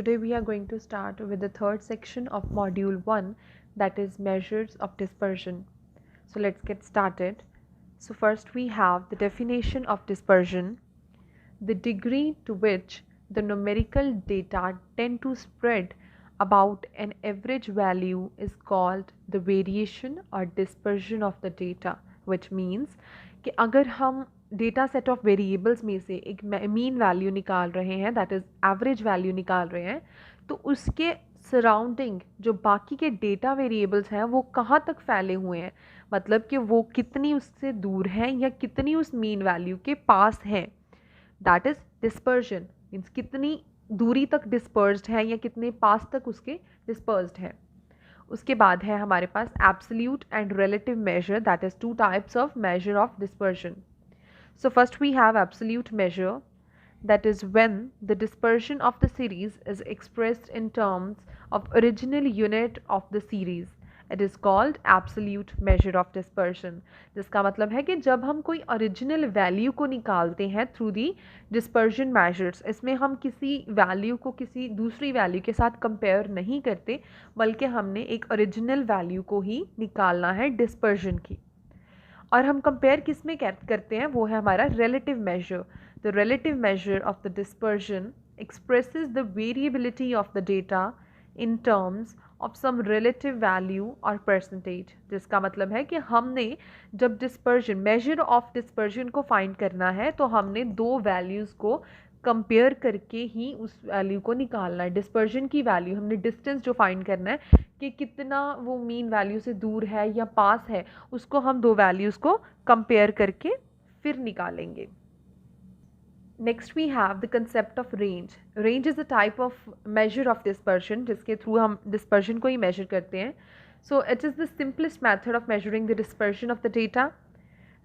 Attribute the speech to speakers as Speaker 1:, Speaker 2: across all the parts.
Speaker 1: today we are going to start with the third section of module 1, that is measures of dispersion. So let's get started. So first we have the definition of dispersion. The degree to which the numerical data tend to spread about an average value is called the variation or dispersion of the data, which means कि अगर हम data set of variables में से एक mean value निकाल रहे हैं, that is average value निकाल रहे हैं, तो उसके सराउंडिंग जो बाकी के डेटा वेरिएबल्स हैं वो कहाँ तक फैले हुए हैं, मतलब कि वो कितनी उससे दूर हैं या कितनी उस मीन वैल्यू के पास हैं, दैट इज़ डिस्पर्जन। मीन्स कितनी दूरी तक डिस्पर्स्ड है या कितने पास तक उसके डिस्पर्स्ड है। उसके बाद है हमारे पास absolute and relative measure, that is two types of measure of dispersion. So first we have absolute measure, that is when the dispersion of the series is expressed in terms of original unit of the series. It is called absolute measure of dispersion. जिसका मतलब है कि जब हम कोई original value को निकालते हैं थ्रू दी डिस्पर्जन मेजर्स, इसमें हम किसी वैल्यू को किसी दूसरी वैल्यू के साथ कंपेयर नहीं करते, बल्कि हमने एक ओरिजिनल वैल्यू को ही निकालना है डिस्पर्जन की। और हम कंपेयर किस में करते हैं, वो है हमारा relative measure. The relative measure of the dispersion expresses the variability of the data in terms of some relative value और परसेंटेज. जिसका मतलब है कि हमने जब डिस्पर्जन मेजर ऑफ डिस्पर्जन को फाइंड करना है तो हमने दो वैल्यूज़ को कंपेयर करके ही उस वैल्यू को निकालना है. डिस्पर्जन की वैल्यू हमने डिस्टेंस जो फाइंड करना है कि कितना वो मीन वैल्यू से दूर है या पास है, उसको हम दो वैल्यूज़ को कंपेयर करके फिर निकालेंगे. Next we have the concept of range. Range is a type of measure of dispersion जिसके थ्रू हम डिस्पर्जन को ही मेजर करते हैं. So it is the simplest method of measuring the dispersion of the data.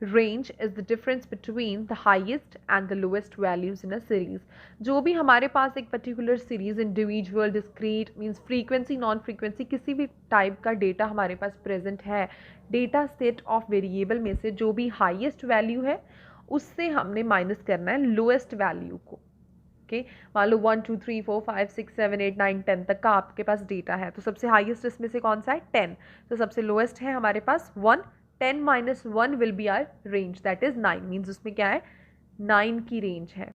Speaker 1: Range is the difference between the highest and the lowest values in a series. जो भी हमारे पास एक particular series individual discrete means frequency non frequency किसी भी type का data हमारे पास present है, data set of variable में से जो भी हाईएस्ट वैल्यू है उससे हमने माइनस करना है लोएस्ट वैल्यू को. ओके, मान लो 1 2 3 4 5 6 7 8 9 10 तक का आपके पास डेटा है, तो सबसे हाईएस्ट इसमें से कौन सा है, 10. तो सबसे लोएस्ट है हमारे पास 1. 10 minus 1 will be our range, that is 9. Means उसमें क्या है, 9 की रेंज है.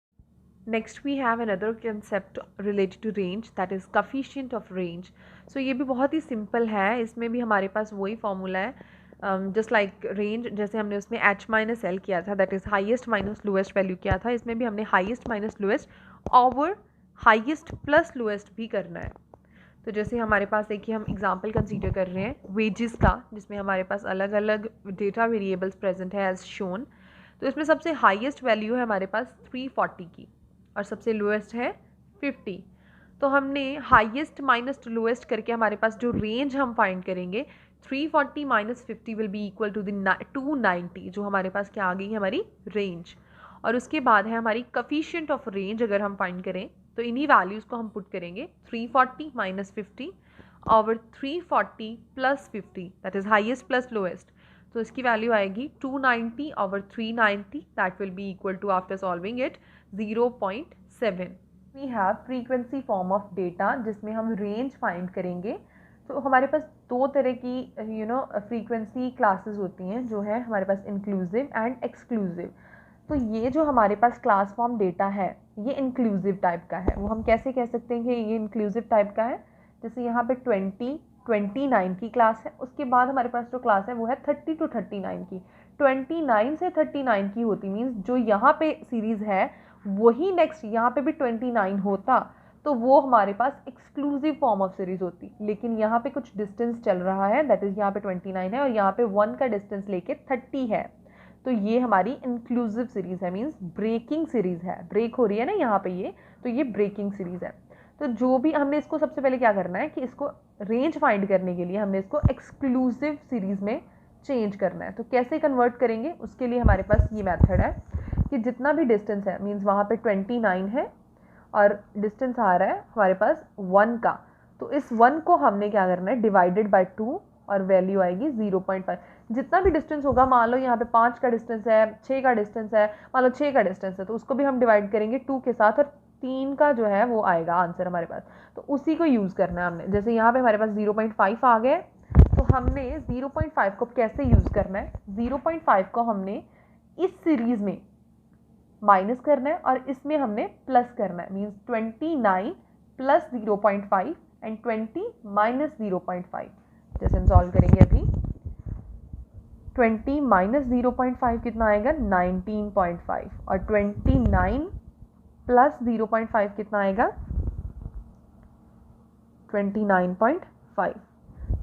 Speaker 1: Next we have another concept related to range, that is coefficient of range. So ये भी बहुत ही सिंपल है, इसमें भी हमारे पास वही फॉर्मूला है जस्ट लाइक रेंज. जैसे हमने उसमें h माइनस एल किया था, that is highest minus lowest value किया था, इसमें भी हमने हाईएस्ट माइनस लोएस्ट और हाईएस्ट प्लस लोएस्ट भी करना है. तो जैसे हमारे पास देखिए हम एग्जांपल कंसीडर कर रहे हैं वेजेस का, जिसमें हमारे पास अलग अलग डेटा वेरिएबल्स प्रेजेंट है एज शोन. तो इसमें सबसे हाईएस्ट वैल्यू है हमारे पास 340 की और सबसे लोएस्ट है 50. तो हमने हाईएस्ट माइनस लोएस्ट करके हमारे पास जो रेंज हम फाइंड करेंगे 340 minus 50 will be equal to the 290, जो हमारे पास क्या आ गई है हमारी रेंज. और उसके बाद है हमारी कफिशिएंट ऑफ रेंज. अगर हम फाइंड करें तो इन्हीं वैल्यूज़ को हम पुट करेंगे 340 माइनस 50 और 340 plus 50, that is highest plus lowest. तो इसकी वैल्यू आएगी 290 और 390, that will be equal to after solving it 0.7. We have frequency form of data जिसमें हम रेंज फाइंड करेंगे. तो हमारे पास दो तरह की फ्रीक्वेंसी क्लासेस होती हैं, जो है हमारे पास इंक्लूसिव एंड एक्सक्लूसिव. तो ये जो हमारे पास क्लास फॉर्म डेटा है ये इंक्लूसिव टाइप का है. वो हम कैसे कह सकते हैं कि ये इंक्लूसिव टाइप का है, जैसे यहाँ पे 29 की क्लास है, उसके बाद हमारे पास जो क्लास है वो है 30 to 39 की. 29 से 39 की होती मीन्स जो यहाँ पे सीरीज़ है वही नेक्स्ट यहाँ पे भी 29 होता, तो वो हमारे पास एक्सक्लूसिव फॉर्म ऑफ सीरीज़ होती. लेकिन यहाँ पे कुछ डिस्टेंस चल रहा है, दैट इज़ यहाँ पे 29 है और यहाँ पे 1 का डिस्टेंस लेके 30 है, तो ये हमारी इंक्लूसिव सीरीज़ है. मीन्स ब्रेकिंग सीरीज़ है, ब्रेक हो रही है ना यहाँ पे ये, तो ये ब्रेकिंग सीरीज़ है. तो जो भी हमने इसको सबसे पहले क्या करना है कि इसको रेंज फाइंड करने के लिए हमने इसको एक्सक्लूसिव सीरीज़ में चेंज करना है. तो कैसे कन्वर्ट करेंगे, उसके लिए हमारे पास ये मेथड है कि जितना भी डिस्टेंस है, मीन्स वहाँ पे 29 है और डिस्टेंस आ रहा है हमारे पास 1 का, तो इस 1 को हमने क्या करना है डिवाइडेड बाई 2 और वैल्यू आएगी 0.5. जितना भी डिस्टेंस होगा, मान लो यहाँ पे 5 का डिस्टेंस है, 6 का डिस्टेंस है, मान लो 6 का डिस्टेंस है, तो उसको भी हम डिवाइड करेंगे 2 के साथ और 3 का जो है वो आएगा आंसर हमारे पास। तो उसी को यूज़ करना है हमने। जैसे यहाँ पे हमारे पास 0.5 आ गए, तो हमने 0.5 को कैसे यूज़ करना है, 0.5 को हमने इस सीरीज़ में माइनस करना है और इसमें हमने प्लस करना है। Means 29 plus 0.5 and 20 minus 0.5। जैसे हम सॉल्व करेंगे अभी, 20 माइनस 0.5 कितना आएगा, 19.5, और 29 प्लस 0.5 कितना आएगा, 29.5।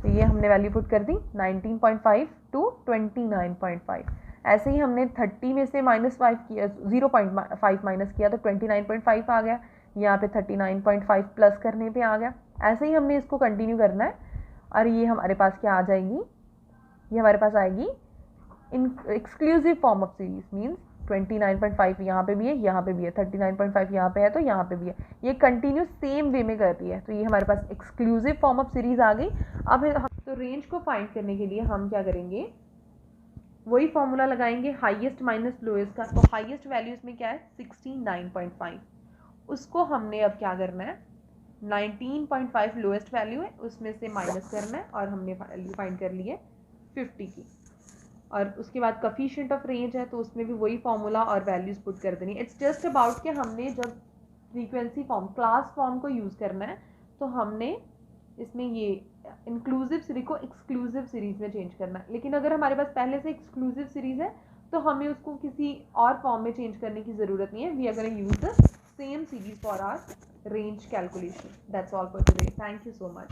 Speaker 1: तो ये हमने वैल्यू पुट कर दी, 19.5 टू 29.5। ऐसे ही हमने 30 में से -5 किया, 0.5 माइनस किया तो 29.5 आ गया। यहाँ पे 39.5 प्लस करने पे आ गया। ऐसे ही हमने इसको कंटिन्यू करना है और ये हमारे पास क्या आ जाएगी, ये हमारे पास आएगी in exclusive form of series. Means 29.5 यहाँ पे भी है, यहाँ पे भी है, 39.5 यहाँ पे है तो यहाँ पे भी है। ये कंटिन्यू सेम वे में करती है। तो ये हमारे पास एक्सक्लूसिव फॉर्म ऑफ सीरीज आ गई। अब तो रेंज को फाइंड करने के लिए हम क्या करेंगे, वही फॉर्मूला लगाएंगे हाईएस्ट माइनस लोएस्ट का। तो हाईएस्ट वैल्यू इसमें क्या है, 69.5। उसको हमने अब क्या करना है, 19.5 लोएस्ट वैल्यू है, उसमें से माइनस करना है और हमने वैल्यू फाइंड कर ली है 50 की। और उसके बाद कफिशिएंट ऑफ रेंज है तो उसमें भी वही फॉर्मूला और वैल्यूज पुट कर देनी। इट्स जस्ट अबाउट कि हमने जब फ्रीक्वेंसी फॉर्म, क्लास फॉर्म को यूज़ करना है तो हमने इसमें ये इंक्लूसिव सीरीज को एक्सक्लूसिव सीरीज में चेंज करना है। लेकिन अगर हमारे पास पहले से एक्सक्लूसिव सीरीज है तो हमें उसको किसी और फॉर्म में चेंज करने की ज़रूरत नहीं है। We are going to use the same series for our range calculation. That's all for today. Thank you so much.